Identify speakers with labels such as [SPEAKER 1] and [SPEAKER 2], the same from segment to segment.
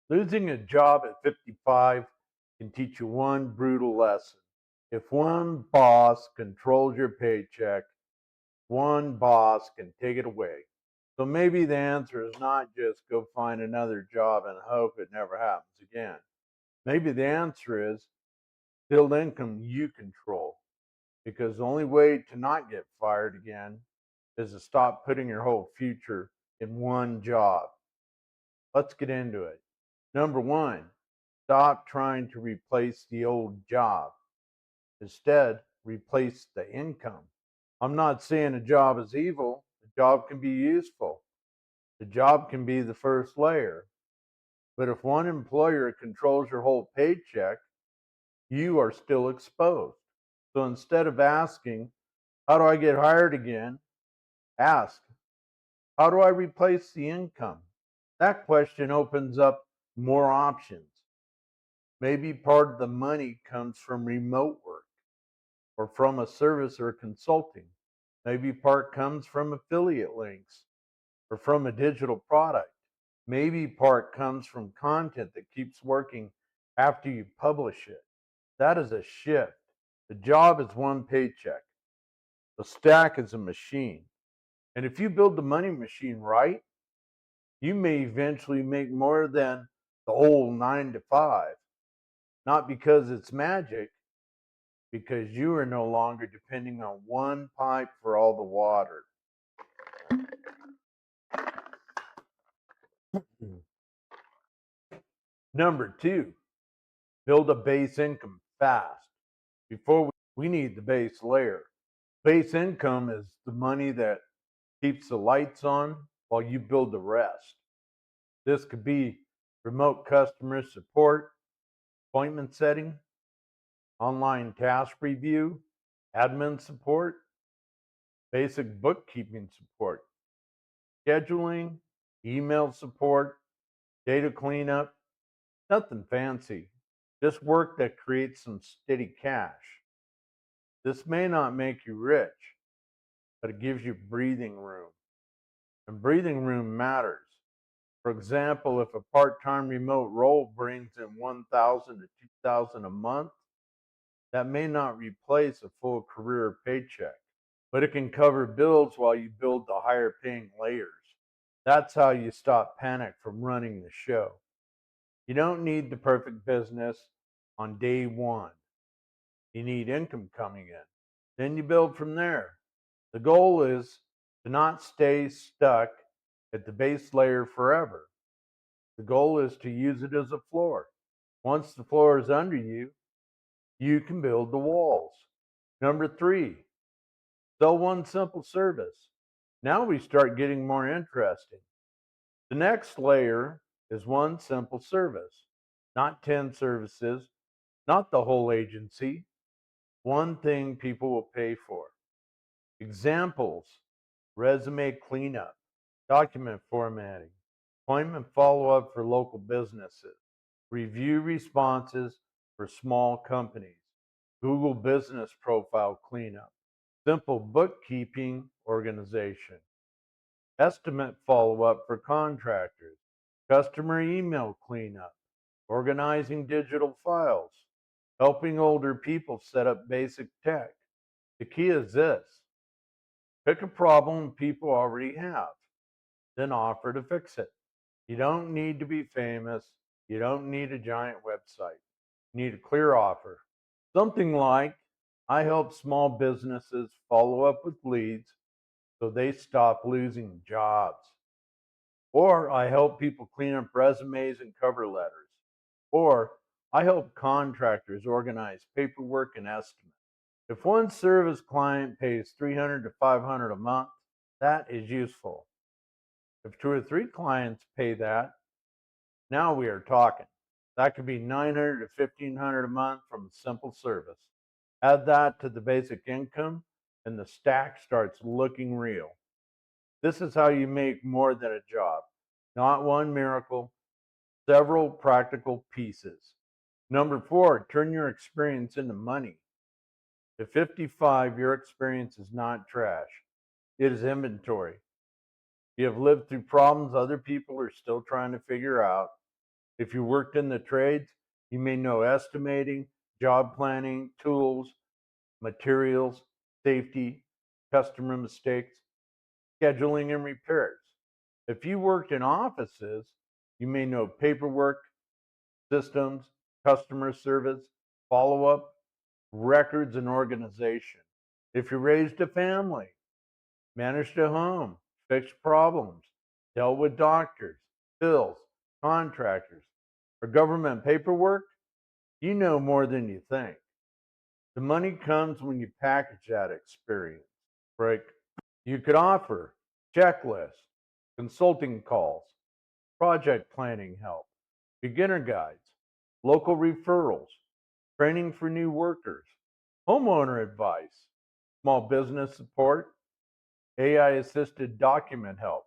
[SPEAKER 1] Losing a job at 55 can teach you one brutal lesson. If one boss controls your paycheck, one boss can take it away. So maybe the answer is not just go find another job and hope it never happens again. Maybe the answer is build income you control, because the only way to not get fired again is to stop putting your whole future in one job. Let's get into it. Number one, stop trying to replace the old job. Instead, replace the income. I'm not saying a job is evil. A job can be useful. The job can be the first layer. But if one employer controls your whole paycheck, you are still exposed. So instead of asking, how do I get hired again? Ask, how do I replace the income? That question opens up more options. Maybe part of the money comes from remote work or from a service or consulting. Maybe part comes from affiliate links or from a digital product. Maybe part comes from content that keeps working after you publish it. That is a shift. The job is one paycheck. The stack is a machine. And if you build the money machine right, you may eventually make more than the old 9 to 5. Not because it's magic, because you are no longer depending on one pipe for all the water. Number two, build a base income fast. Before we need the base layer. Base income is the money that keeps the lights on while you build the rest. This could be remote customer support, appointment setting, online task review, admin support, basic bookkeeping support, scheduling, email support, data cleanup. Nothing fancy, just work that creates some steady cash. This may not make you rich, but it gives you breathing room. And breathing room matters. For example, if a part-time remote role brings in 1,000 to 2,000 a month, that may not replace a full career paycheck, but it can cover bills while you build the higher paying layers. That's how you stop panic from running the show. You don't need the perfect business on day one. You need income coming in. Then you build from there. The goal is to not stay stuck at the base layer forever. The goal is to use it as a floor. Once the floor is under you, you can build the walls. Number three, sell one simple service. Now we start getting more interesting. The next layer is one simple service, not 10 services, not the whole agency, one thing people will pay for. Examples: resume cleanup, document formatting, appointment follow up for local businesses, review responses for small companies, Google business profile cleanup, simple bookkeeping organization, estimate follow up for contractors, customer email cleanup, organizing digital files, helping older people set up basic tech. The key is this: pick a problem people already have, then offer to fix it. You don't need to be famous. You don't need a giant website. You need a clear offer. Something like, I help small businesses follow up with leads so they stop losing jobs. Or I help people clean up resumes and cover letters. Or I help contractors organize paperwork and estimates. If one service client pays 300 to 500 a month, that is useful. If two or three clients pay that, now we are talking. That could be 900 to 1500 a month from a simple service. Add that to the basic income and the stack starts looking real. This is how you make more than a job. Not one miracle, several practical pieces. Number four, turn your experience into money. At 55, your experience is not trash. It is inventory. You have lived through problems other people are still trying to figure out. If you worked in the trades, you may know estimating, job planning, tools, materials, safety, customer mistakes, scheduling, and repairs. If you worked in offices, you may know paperwork, systems, customer service, follow up, records, and organization. If you raised a family, managed a home, fixed problems, dealt with doctors, bills, contractors, or government paperwork, you know more than you think. The money comes when you package that experience. Right? You could offer checklists, consulting calls, project planning help, beginner guides, local referrals, training for new workers, homeowner advice, small business support, AI assisted document help.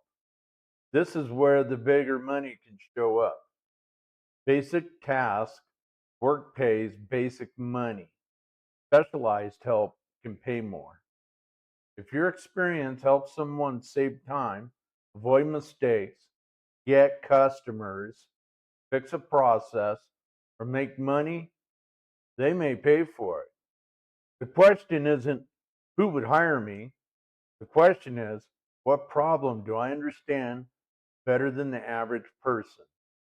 [SPEAKER 1] This is where the bigger money can show up. Basic tasks, work pays basic money. Specialized help can pay more. If your experience helps someone save time, avoid mistakes, get customers, fix a process, or make money, they may pay for it. The question isn't who would hire me. The question is, what problem do I understand better than the average person?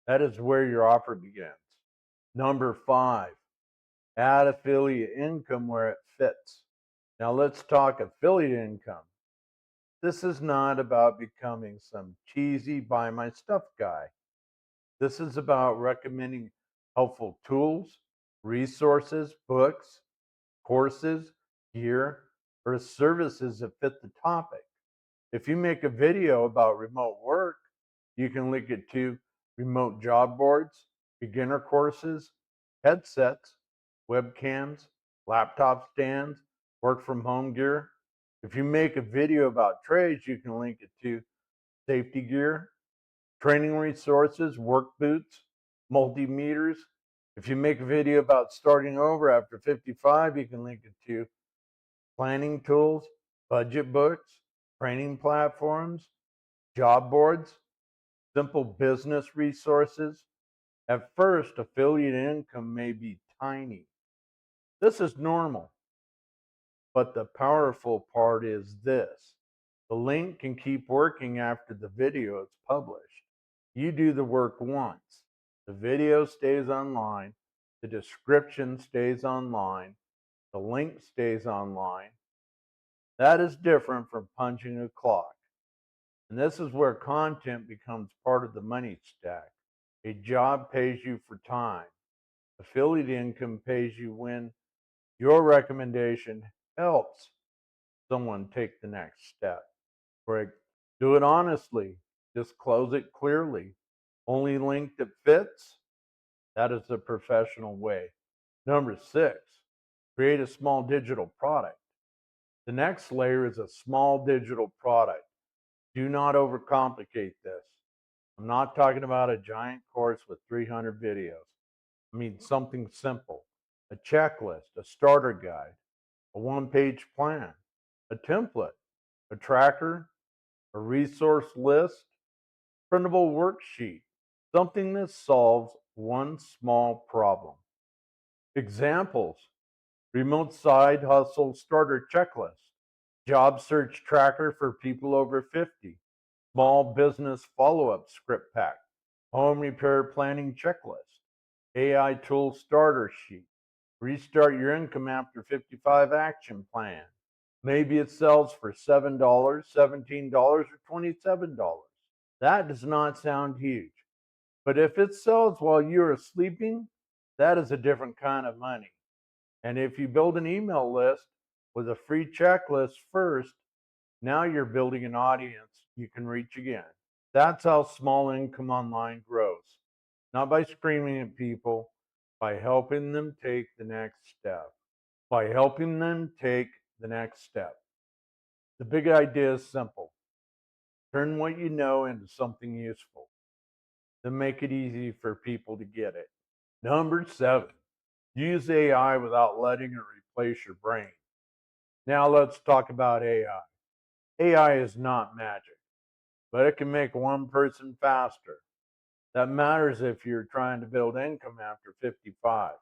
[SPEAKER 1] That is where your offer begins. Number 5, add affiliate income where it fits. Now let's talk affiliate income. This is not about becoming some cheesy buy my stuff guy. This is about recommending helpful tools, resources, books, courses, gear, or services that fit the topic. If you make a video about remote work, you can link it to remote job boards, beginner courses, headsets, webcams, laptop stands, work from home gear. If you make a video about trades, you can link it to safety gear, training resources, work boots, multimeters. If you make a video about starting over after 55, you can link it to planning tools, budget books, training platforms, job boards, simple business resources. At first, affiliate income may be tiny. This is normal, but the powerful part is this. The link can keep working after the video is published. You do the work once. The video stays online, the description stays online, the link stays online. That is different from punching a clock. And this is where content becomes part of the money stack. A job pays you for time. Affiliate income pays you when your recommendation helps someone take the next step. Break. Do it honestly. Disclose it clearly. Only link that fits. That is the professional way. Number 6, create a small digital product. The next layer is a small digital product. Do not overcomplicate this. I'm not talking about a giant course with 300 videos. I mean something simple, a checklist, a starter guide, a one-page plan, a template, a tracker, a resource list, printable worksheet, something that solves one small problem. Examples: remote side hustle starter checklist, job search tracker for people over 50, small business follow-up script pack, home repair planning checklist, AI tool starter sheet, restart your income after 55 action plan. Maybe it sells for $7, $17, or $27. That does not sound huge. But if it sells while you are sleeping, that is a different kind of money. And if you build an email list with a free checklist first, now you're building an audience you can reach again. That's how small income online grows. Not by screaming at people, by helping them take the next step. By helping them take the next step. The big idea is simple. Turn what you know into something useful. Then make it easy for people to get it. Number 7, use AI without letting it replace your brain. Now let's talk about AI. AI is not magic, but it can make one person faster, That matters if you're trying to build income after 55.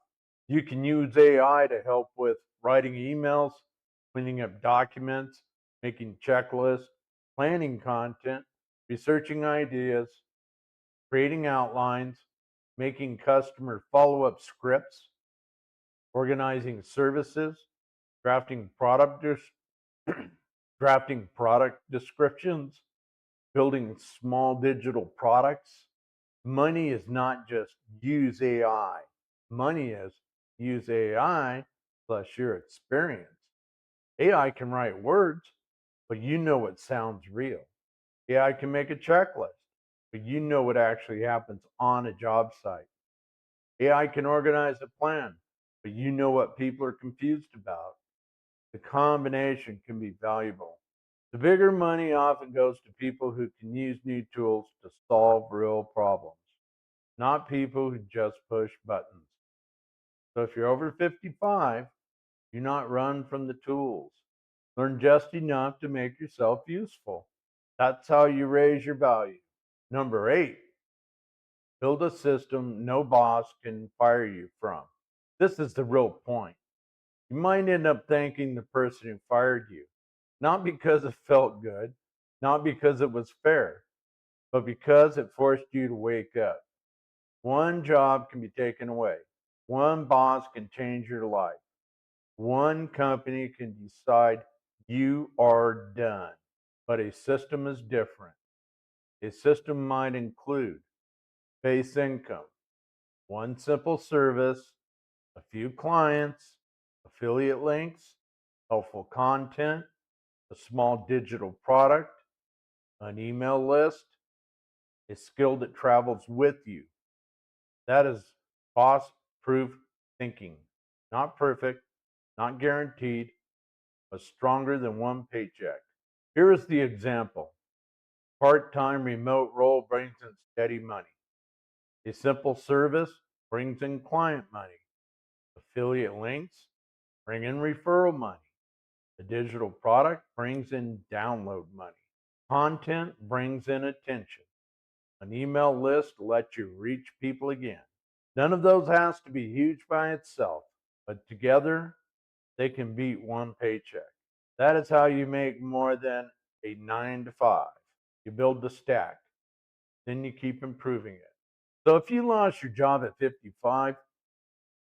[SPEAKER 1] You can use AI to help with writing emails, cleaning up documents, making checklists, planning content, researching ideas, creating outlines, making customer follow up scripts, organizing services, drafting drafting product descriptions, building small digital products. Money is not just use AI. Money is use AI plus your experience. AI can write words, but you know what sounds real. AI can make a checklist, but you know what actually happens on a job site. AI can organize a plan, but you know what people are confused about. The combination can be valuable. The bigger money often goes to people who can use new tools to solve real problems, not people who just push buttons. So if you're over 55, do not run from the tools. Learn just enough to make yourself useful. That's how you raise your value. Number 8, build a system no boss can fire you from. This is the real point. You might end up thanking the person who fired you, not because it felt good, not because it was fair, but because it forced you to wake up. One job can be taken away. One boss can change your life. One company can decide you are done. But a system is different. A system might include base income, one simple service, a few clients, affiliate links, helpful content, a small digital product, an email list, a skill that travels with you. That is boss proof thinking. Not perfect, not guaranteed, but stronger than one paycheck. Here is the example. Part time remote role brings in steady money. A simple service brings in client money. Affiliate links bring in referral money. A digital product brings in download money. Content brings in attention. An email list lets you reach people again. None of those has to be huge by itself, but together they can beat one paycheck. That is how you make more than a 9 to 5. You build the stack, then you keep improving it. So if you lost your job at 55,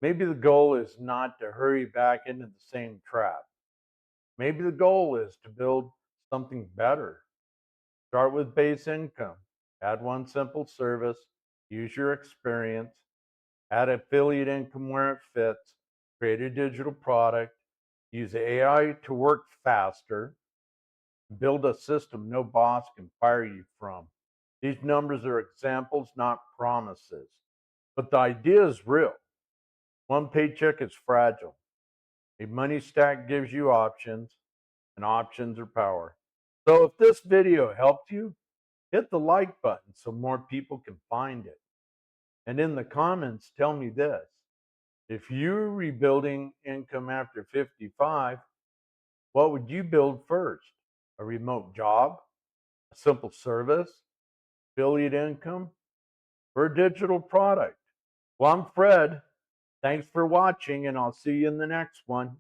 [SPEAKER 1] maybe the goal is not to hurry back into the same trap. Maybe the goal is to build something better. Start with base income, add one simple service, use your experience, add affiliate income where it fits, create a digital product, use AI to work faster, build a system no boss can fire you from. These numbers are examples, not promises. But the idea is real. One paycheck is fragile. A money stack gives you options, and options are power. So if this video helped you, hit the like button so more people can find it. And in the comments, tell me this. If you're rebuilding income after 55, what would you build first? A remote job? A simple service? Affiliate income? Or a digital product? Well, I'm Fred. Thanks for watching, and I'll see you in the next one.